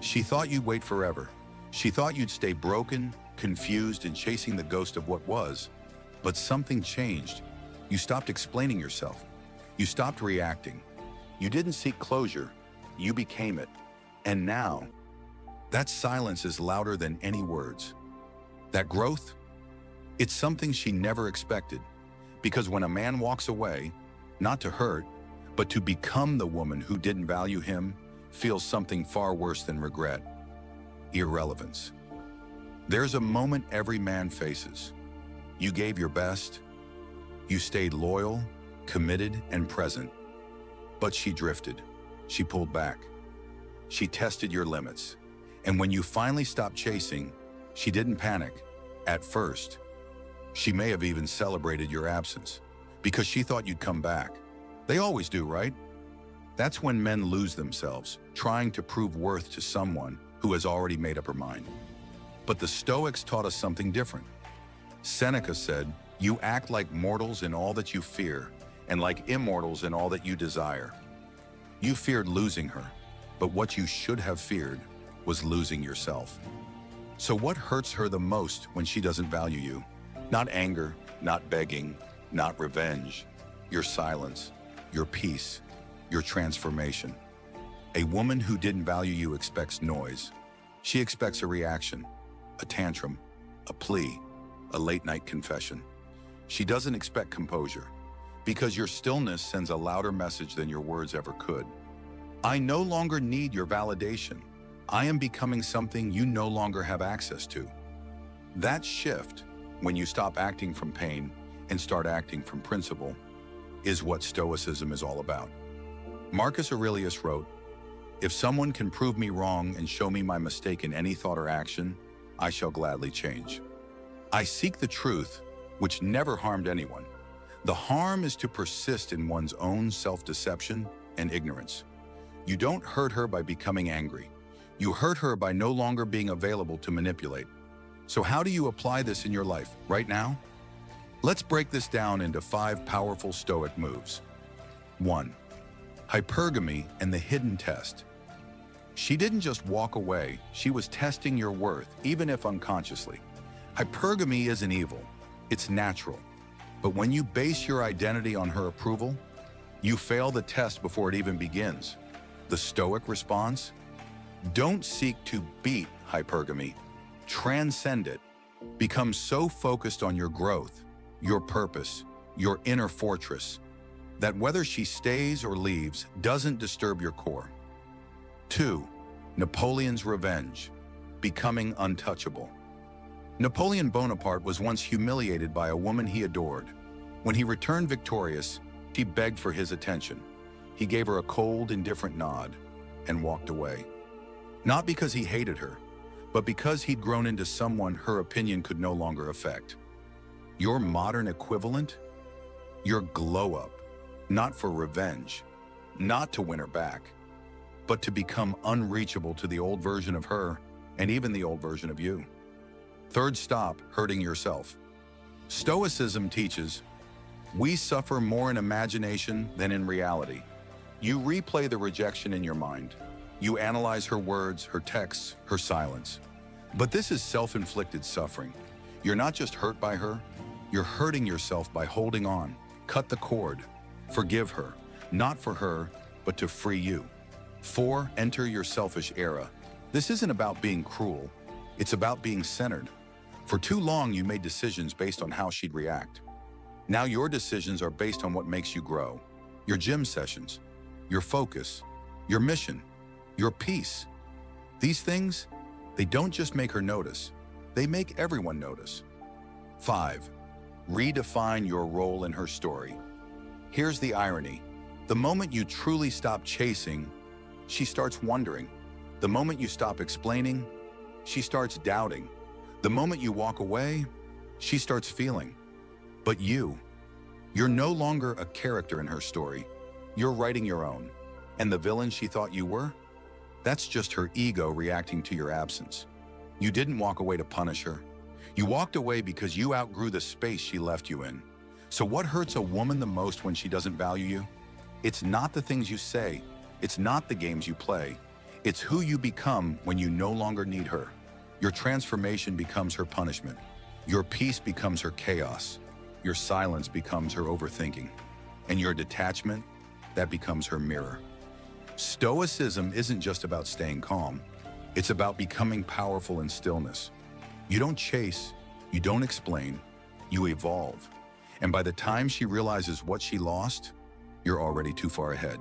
She thought you'd wait forever. She thought you'd stay broken, confused, and chasing the ghost of what was. But something changed. You stopped explaining yourself. You stopped reacting. You didn't seek closure. You became it. And now, that silence is louder than any words. That growth? It's something she never expected. Because when a man walks away, not to hurt, but to become the woman who didn't value him, feels something far worse than regret: irrelevance. There's a moment every man faces. You gave your best. You stayed loyal, committed, and present. But she drifted. She pulled back. She tested your limits. And when you finally stopped chasing, she didn't panic. At first, she may have even celebrated your absence because she thought you'd come back. They always do, right? That's when men lose themselves, trying to prove worth to someone who has already made up her mind. But the Stoics taught us something different. Seneca said, "You act like mortals in all that you fear, and like immortals in all that you desire." You feared losing her, but what you should have feared was losing yourself. So what hurts her the most when she doesn't value you? Not anger, not begging, not revenge. Your silence, your peace, your transformation. A woman who didn't value you expects noise. She expects a reaction, a tantrum, a plea, a late-night confession. She doesn't expect composure, because your stillness sends a louder message than your words ever could. I no longer need your validation. I am becoming something you no longer have access to. That shift, when you stop acting from pain and start acting from principle, is what Stoicism is all about. Marcus Aurelius wrote, "If someone can prove me wrong and show me my mistake in any thought or action, I shall gladly change." I seek the truth, which never harmed anyone. The harm is to persist in one's own self-deception and ignorance. You don't hurt her by becoming angry. You hurt her by no longer being available to manipulate. So how do you apply this in your life right now? Let's break this down into 5 powerful Stoic moves. 1. Hypergamy and the hidden test. She didn't just walk away, she was testing your worth, even if unconsciously. Hypergamy isn't evil, it's natural. But when you base your identity on her approval, you fail the test before it even begins. The Stoic response? Don't seek to beat hypergamy. Transcend it. Become so focused on your growth, your purpose, your inner fortress, that whether she stays or leaves doesn't disturb your core. 2. Napoleon's revenge. Becoming untouchable. Napoleon Bonaparte was once humiliated by a woman he adored. When he returned victorious, she begged for his attention. He gave her a cold, indifferent nod and walked away. Not because he hated her, but because he'd grown into someone her opinion could no longer affect. Your modern equivalent? Your glow-up, not for revenge, not to win her back, but to become unreachable to the old version of her and even the old version of you. 3rd stop, hurting yourself. Stoicism teaches, we suffer more in imagination than in reality. You replay the rejection in your mind. You analyze her words, her texts, her silence. But this is self-inflicted suffering. You're not just hurt by her, you're hurting yourself by holding on. Cut the cord. Forgive her, not for her, but to free you. 4. Enter your selfish era. This isn't about being cruel. It's about being centered. For too long, you made decisions based on how she'd react. Now your decisions are based on what makes you grow. Your gym sessions, your focus, your mission, your peace. These things, they don't just make her notice, they make everyone notice. 5. Redefine your role in her story. Here's the irony. The moment you truly stop chasing, she starts wondering. The moment you stop explaining, she starts doubting. The moment you walk away, she starts feeling. But you're no longer a character in her story. You're writing your own. And the villain she thought you were? That's just her ego reacting to your absence. You didn't walk away to punish her. You walked away because you outgrew the space she left you in. So what hurts a woman the most when she doesn't value you? It's not the things you say. It's not the games you play. It's who you become when you no longer need her. Your transformation becomes her punishment. Your peace becomes her chaos. Your silence becomes her overthinking. And your detachment, that becomes her mirror. Stoicism isn't just about staying calm. It's about becoming powerful in stillness. You don't chase, you don't explain, you evolve. And by the time she realizes what she lost, you're already too far ahead.